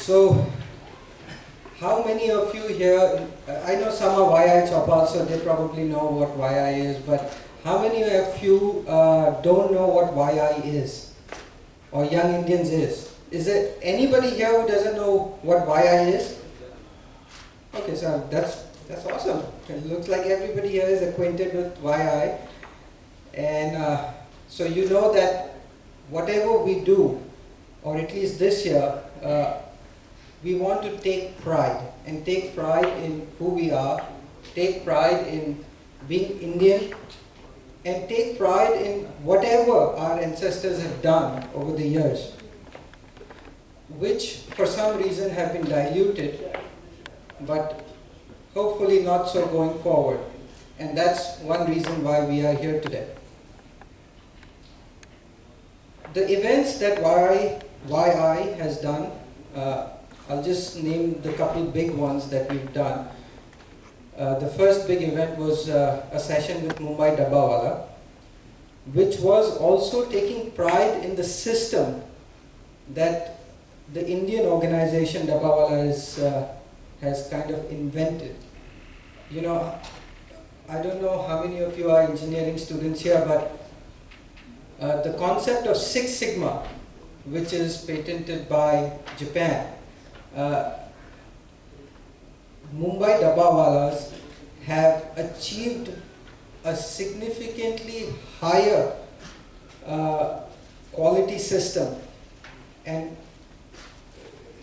So, how many of you here, I know some are YI Chopal, so they probably know what YI is, but how many of you don't know what YI is, or Young Indians is? Is there anybody here who doesn't know what YI is? Okay, so that's awesome. It looks like everybody here is acquainted with YI. And so you know that whatever we do, or at least this year, we want to take pride in who we are, take pride in being Indian, and take pride in whatever our ancestors have done over the years, which for some reason have been diluted, but hopefully not so going forward. And that's one reason why we are here today. The events that YI has done, I'll just name the couple big ones that we've done. The first big event was a session with Mumbai Dabbawala, which was also taking pride in the system that the Indian organization Dabbawala has kind of invented. You know, I don't know how many of you are engineering students here, but the concept of Six Sigma, which is patented by Japan, Mumbai Dabbawalas have achieved a significantly higher quality system. And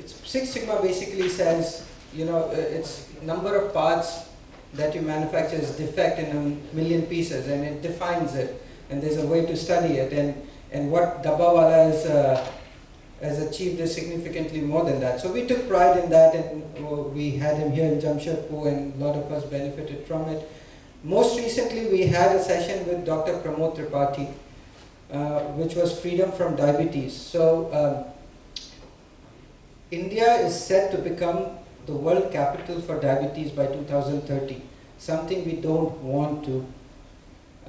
Six Sigma basically says, you know, it's number of parts that you manufacture is defect in 1,000,000 pieces, and it defines it. And there's a way to study it. And what Dabbawala has achieved is significantly more than that. So we took pride in that, and we had him here in Jamshedpur, and a lot of us benefited from it. Most recently, we had a session with Dr. Tripathi, which was freedom from diabetes. So India is set to become the world capital for diabetes by 2030, something we don't want to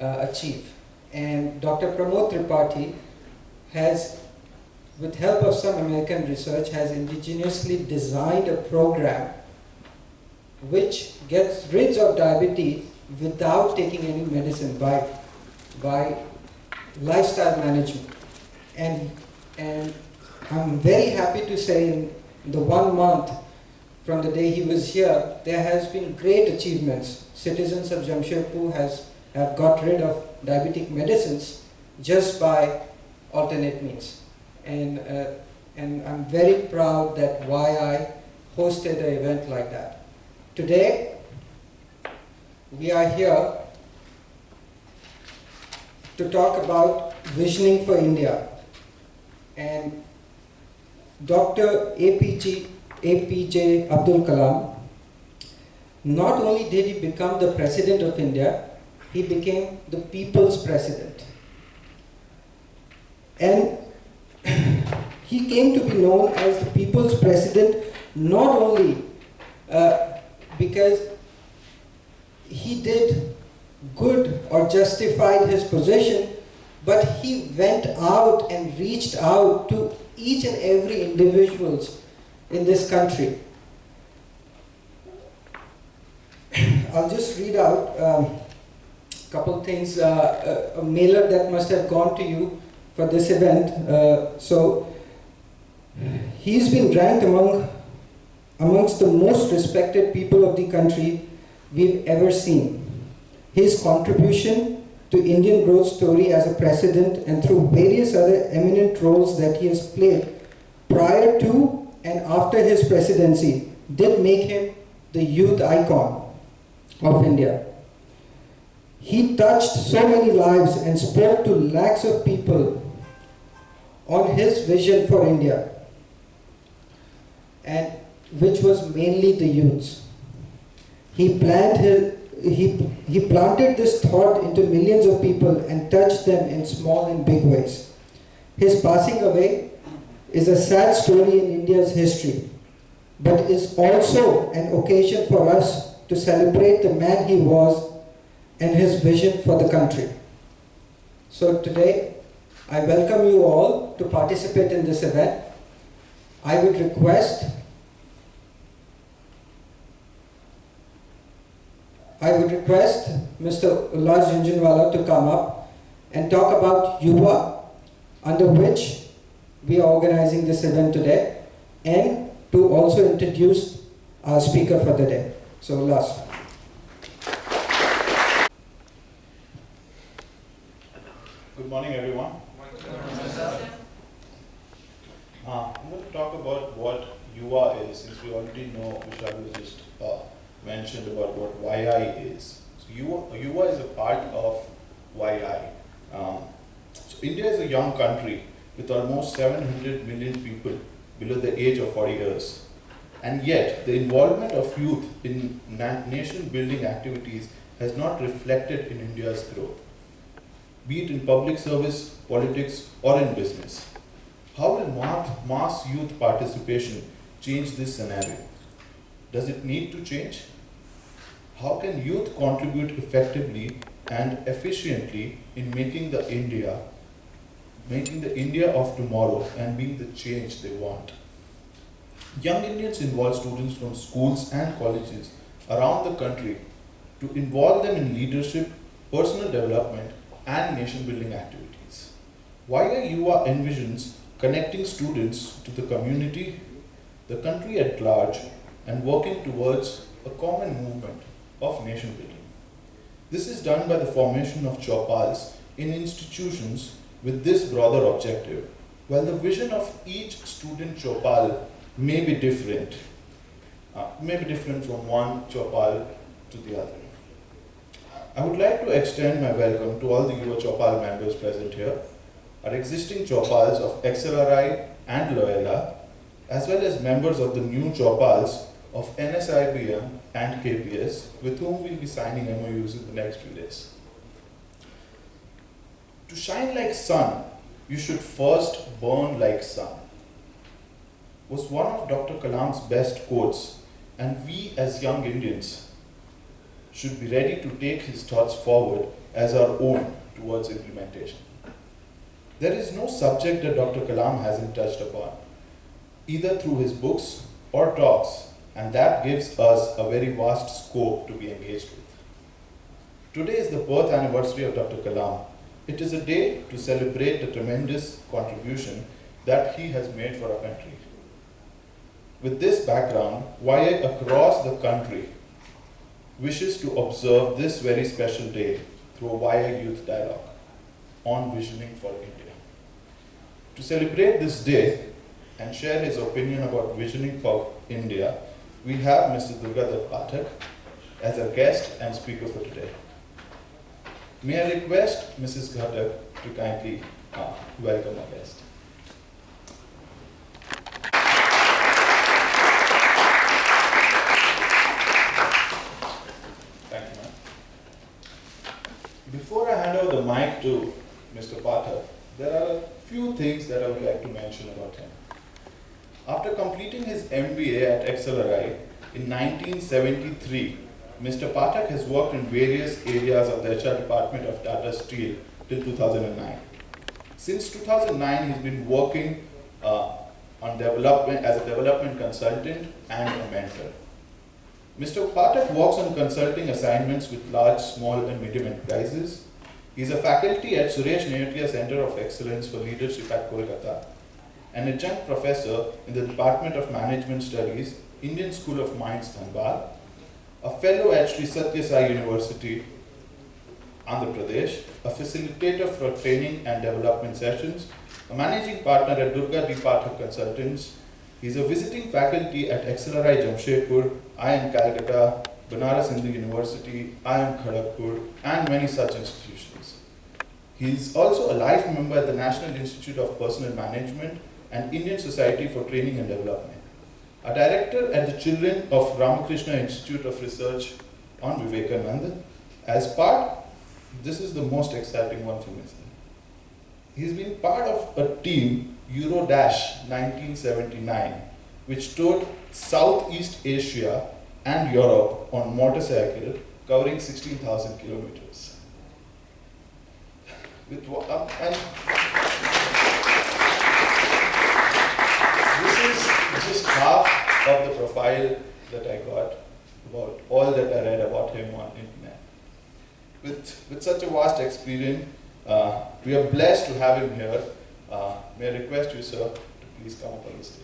achieve. And Dr. Tripathi has, with help of some American research, has indigenously designed a program which gets rid of diabetes without taking any medicine, by lifestyle management. And I'm very happy to say in the 1 month from the day he was here, there has been great achievements. Citizens of Jamshedpur have got rid of diabetic medicines just by alternate means. And I'm very proud that YI hosted an event like that. Today, we are here to talk about visioning for India. And Dr. APJ Abdul Kalam, not only did he become the President of India, he became the people's president. And he came to be known as the people's president not only because he did good or justified his position, but he went out and reached out to each and every individuals in this country. I'll just read out a couple things, a mailer that must have gone to you for this event. So he's been ranked amongst the most respected people of the country we've ever seen. His contribution to Indian growth story as a president and through various other eminent roles that he has played prior to and after his presidency did make him the youth icon of India. He touched so many lives and spoke to lakhs of people on his vision for India, and which was mainly the youths. He planted this thought into millions of people and touched them in small and big ways. His passing away is a sad story in India's history, but is also an occasion for us to celebrate the man he was and his vision for the country. So today, I welcome you all to participate in this event. I would request I would request Mr. Ullas Junjunwala to come up and talk about Yuva, under which we are organizing this event today, and to also introduce our speaker for the day. So Ullas. Good morning, everyone. I'm going to talk about what Yuva is, since we already know, Vishal just mentioned about what YI is. So Yuva is a part of YI. So India is a young country with almost 700 million people below the age of 40 years. And yet, the involvement of youth in nation-building activities has not reflected in India's growth, be it in public service, politics, or in business. How will mass youth participation change this scenario? Does it need to change? How can youth contribute effectively and efficiently in making the India of tomorrow and being the change they want? Young Indians involve students from schools and colleges around the country to involve them in leadership, personal development, and nation-building activities. YI Yuva envisions connecting students to the community, the country at large, and working towards a common movement of nation-building. This is done by the formation of Chaupals in institutions with this broader objective, while the vision of each student Chaupal may be different from one Chaupal to the other. I would like to extend my welcome to all the Yuva Chaupal members present here, our existing Chaupals of XLRI and Loyola, as well as members of the new Chaupals of NSIBM and KPS, with whom we'll be signing MOUs in the next few days. To shine like sun, you should first burn like sun, was one of Dr. Kalam's best quotes, and we as young Indians should be ready to take his thoughts forward as our own towards implementation. There is no subject that Dr. Kalam hasn't touched upon, either through his books or talks, and that gives us a very vast scope to be engaged with. Today is the birth anniversary of Dr. Kalam. It is a day to celebrate the tremendous contribution that he has made for our country. With this background, YI across the country wishes to observe this very special day through a YI Youth Dialogue on Visioning for India. To celebrate this day and share his opinion about visioning for India, we have Mr. D D Pathak as our guest and speaker for today. May I request Mrs. Ghatak to kindly welcome our guest. Thank you, ma'am. Before I hand over the mic to Mr. Pathak, there are a few things that I would like to mention about him. After completing his MBA at XLRI in 1973, Mr. Pathak has worked in various areas of the HR department of Tata Steel till 2009. Since 2009, he's been working on development as a development consultant and a mentor. Mr. Pathak works on consulting assignments with large, small, and medium enterprises. He is a faculty at Suresh Neotia Center of Excellence for Leadership at Kolkata, an adjunct professor in the Department of Management Studies, Indian School of Mines, Dhanbad, a fellow at Sri Satya Sai University, Andhra Pradesh, a facilitator for training and development sessions, a managing partner at D D Pathak Consultants. He is a visiting faculty at XLRI Jamshedpur, IIM Calcutta, Banaras Hindu University, IIM Kharagpur, and many such institutions. He is also a life member at the National Institute of Personnel Management and Indian Society for Training and Development, a director at the Children of Ramakrishna Institute of Research on Vivekananda. As part, this is the most exciting one for me. He's been part of a team, Eurodash 1979, which toured Southeast Asia and Europe on motorcycle, covering 16,000 kilometers. This is just half of the profile that I got. about all that I read about him on internet. With such a vast experience, we are blessed to have him here. May I request you, sir, to please come up on the stage.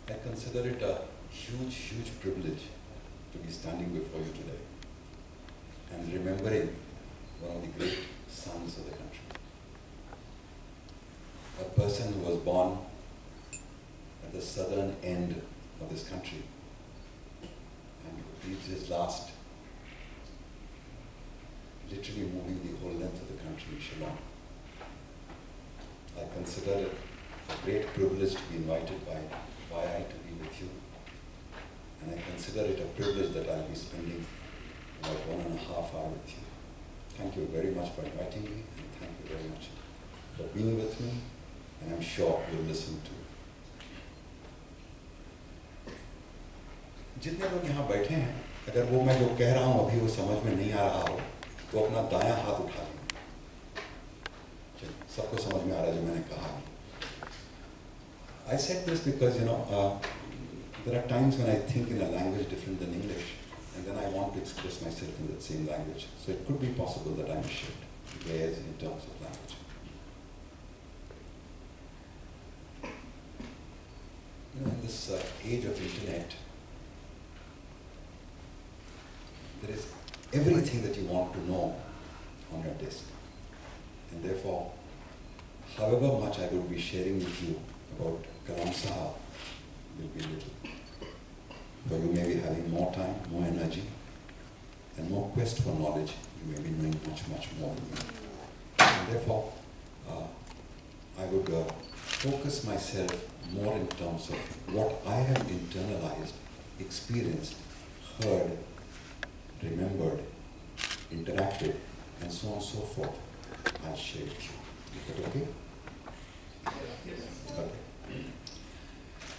I consider it a huge, huge privilege to be standing before you today and remembering one of the great sons of the country. A person who was born at the southern end of this country and who breathed his last, literally moving the whole length of the country in Shillong. I consider it a great privilege to be invited by YI to be with you. And I consider it a privilege that I'll be spending about 1.5 hours with you. Thank you very much for inviting me, and thank you very much for being with me, and I'm sure you'll listen to. जितने लोग यहाँ बैठे हैं, अगर वो मैं जो कह रहा हूँ अभी वो समझ में नहीं आ रहा हो, तो अपना दायां हाथ उठा लें। सबको समझ में आ रहा है जो मैंने कहा। I said this because, there are times when I think in a language different than English, and then I want to express myself in that same language. So it could be possible that I'm a shift gears in terms of language. In this age of internet, there is everything that you want to know on your disk. And therefore, however much I would be sharing with you about Kalam Sahab will be little. But you may be having more time, more energy, and more quest for knowledge. You may be knowing much, much more than me. And therefore, I would focus myself more in terms of what I have internalized, experienced, heard, remembered, interacted, and so on and so forth. I'll share with you. Is that okay? Yes. Okay.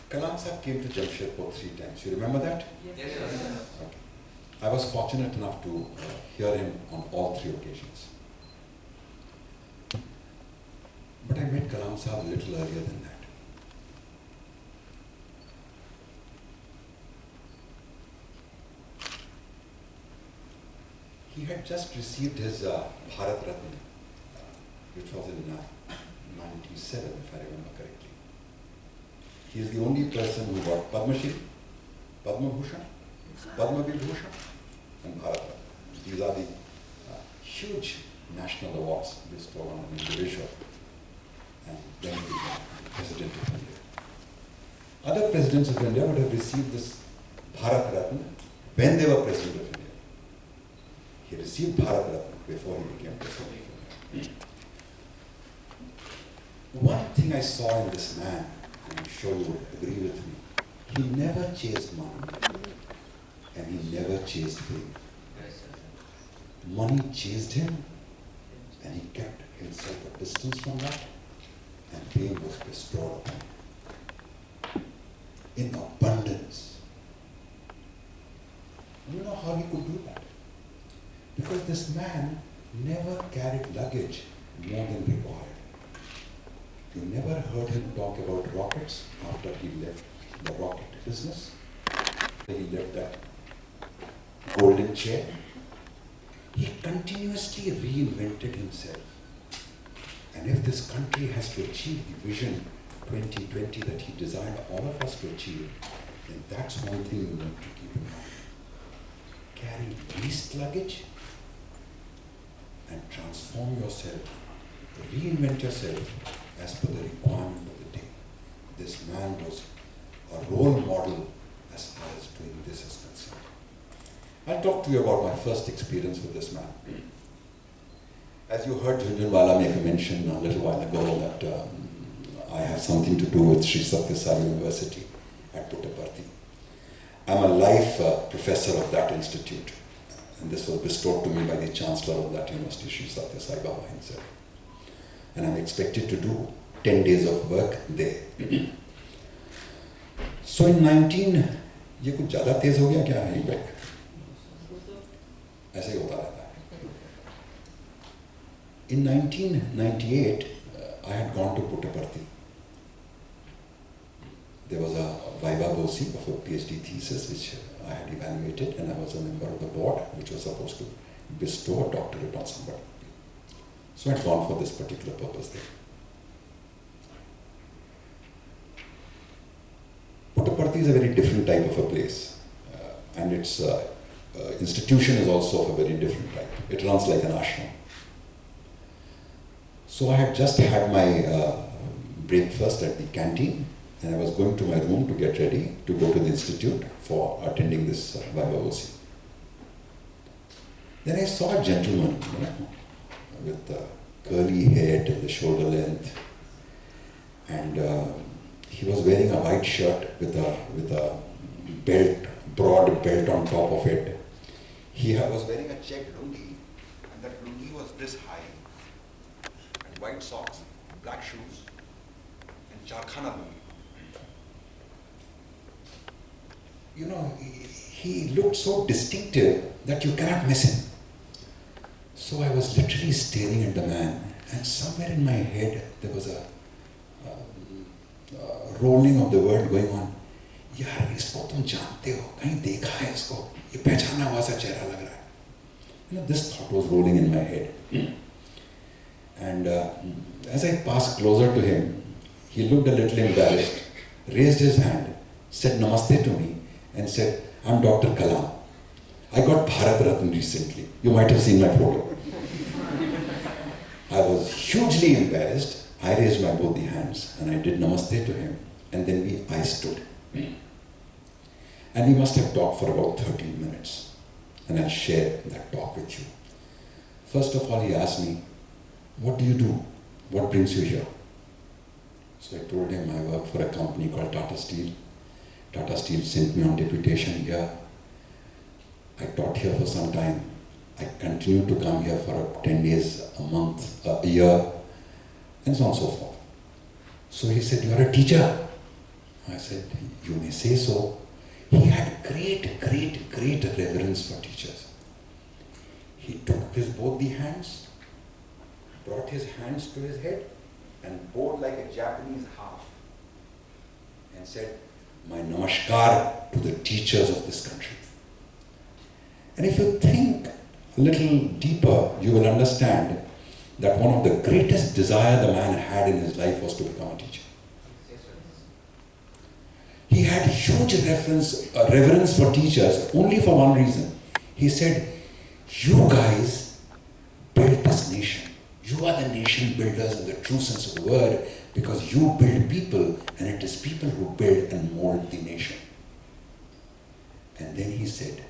Kalam Sahab came to Jamshedpur 3 times. You remember that? Yes. Okay. I was fortunate enough to hear him on all 3 occasions. But I met Kalam Sahab a little earlier than that. He had just received his Bharat Ratna, which was in 97, if I remember correctly. He is the only person who got Padma Shri, Padma Bhushan, Padma Vibhushan, and Bharat Ratna. These are the huge national awards bestowed on an individual, and then he became President of India. Other presidents of India would have received this Bharat Ratna when they were President of India. He received Bharat Ratna before he became President of India. One thing I saw in this man, and I'm sure you would agree with me, he never chased money, and he never chased fame. Money chased him, and he kept himself a distance from that, and fame was bestowed upon him in abundance. You know how he could do that? Because this man never carried luggage more than required. You never heard him talk about rockets after he left the rocket business. He left that golden chair. He continuously reinvented himself. And if this country has to achieve the vision 2020 that he desired all of us to achieve, then that's one thing you need to keep in mind. Carry least luggage and transform yourself, reinvent yourself as per the requirement of the day. This man was a role model as far as doing this is concerned. I'll talk to you about my first experience with this man. As you heard Jhunjhunwala make a mention a little while ago that I have something to do with Sri Satya Sai University at Puttaparthi. I'm a life professor of that institute. And this was bestowed to me by the Chancellor of that university, Sri Satya Sai Baba himself. And I'm expected to do 10 days of work there. So in 19, ये कुछ ज़्यादा तेज हो गया क्या है back? ऐसे ही होता रहता है. In 1998, I had gone to Puttaparthi. There was a viva voce of a PhD thesis which I had evaluated, and I was a member of the board which was supposed to bestow a doctorate on somebody. So I had gone for this particular purpose there. Puttaparthi is a very different type of a place, and its institution is also of a very different type. It runs like an ashram. So I had just had my breakfast at the canteen, and I was going to my room to get ready to go to the institute for attending this viva voce. Then I saw a gentleman, with curly hair till the shoulder length, and he was wearing a white shirt with a belt, broad belt on top of it. He was wearing a checked lungi, and that lungi was this high, and white socks, black shoes, and charkhana lungi. You know, he looked so distinctive that you cannot miss him. So I was literally staring at the man, and somewhere in my head there was a rolling of the word going on. यार इसको तुम जानते हो, कहीं देखा है इसको, ये पहचाना हुआ सा चेहरा लग रहा है. You know, this thought was rolling in my head. And as I passed closer to him, he looked a little embarrassed, raised his hand, said namaste to me, and said, I'm Dr. Kalam. I got Bharat Ratna recently. You might have seen my photo. I was hugely embarrassed. I raised my both the hands and I did namaste to him, and then I stood. And we must have talked for about 13 minutes, and I'll share that talk with you. First of all, he asked me, what do you do? What brings you here? So I told him I work for a company called Tata Steel. Tata Steel sent me on deputation here. I taught here for some time. I continued to come here for 10 days, a month, a year, and so on and so forth. So he said, you're a teacher? I said, you may say so. He had great reverence for teachers. He took his both the hands, brought his hands to his head, and bowed like a Japanese half, and said, my namaskar to the teachers of this country. And if you think a little deeper, you will understand that one of the greatest desires the man had in his life was to become a teacher. He had huge reverence for teachers only for one reason. He said, you guys built this nation. You are the nation builders in the true sense of the word, because you build people, and it is people who build and mold the nation. And then he said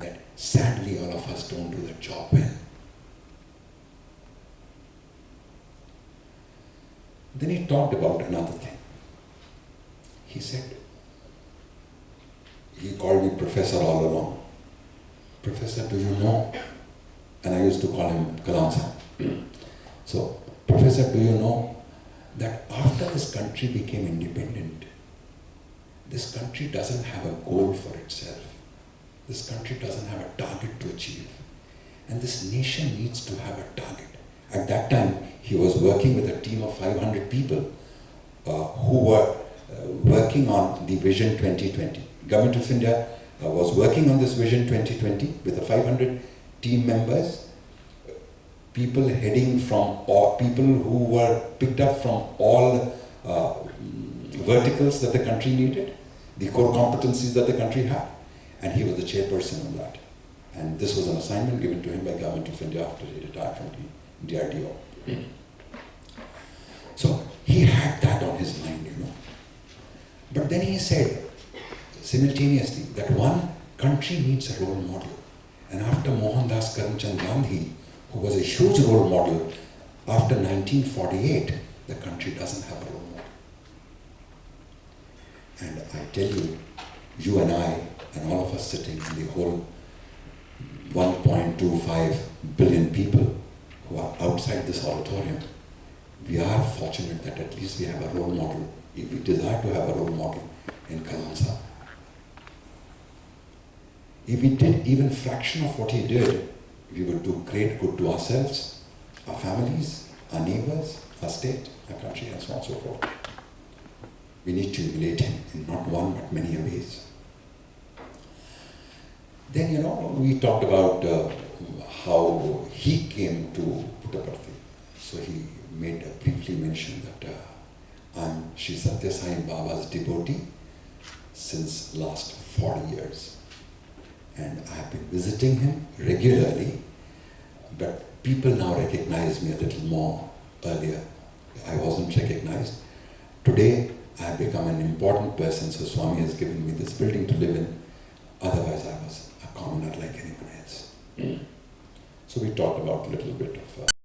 that sadly all of us don't do the job well. Then he talked about another thing. He said, he called me professor all along. Professor, do you know? And I used to call him Kalam sir. So, Professor, do you know that after this country became independent, this country doesn't have a goal for itself. This country doesn't have a target to achieve. And this nation needs to have a target. At that time, he was working with a team of 500 people who were working on the Vision 2020. Government of India was working on this Vision 2020 with the 500 team members, people heading from, or people who were picked up from all verticals that the country needed, the core competencies that the country had, and he was the chairperson of that. And this was an assignment given to him by Government of India after he retired from the DRDO. So he had that on his mind, you know. But then he said, simultaneously, that one country needs a role model. And after Mohandas Karamchand Gandhi, who was a huge role model, after 1948, the country doesn't have a role model. And I tell you, you and I, and all of us sitting in the whole 1.25 billion people who are outside this auditorium, we are fortunate that at least we have a role model, if we desire to have a role model in Kalam Sahib. If we did even fraction of what he did, we would do great good to ourselves, our families, our neighbors, our state, our country, and so on and so forth. We need to emulate him in not one but many ways. Then, you know, we talked about how he came to Puttaparthi. So he made a briefly mention that I'm Sri Satya Sai Baba's devotee since last 40 years. And I have been visiting him regularly, but people now recognize me a little more. Earlier, I wasn't recognized. Today, I have become an important person, so Swami has given me this building to live in. Otherwise, I was a commoner like anyone else. So we talked about a little bit of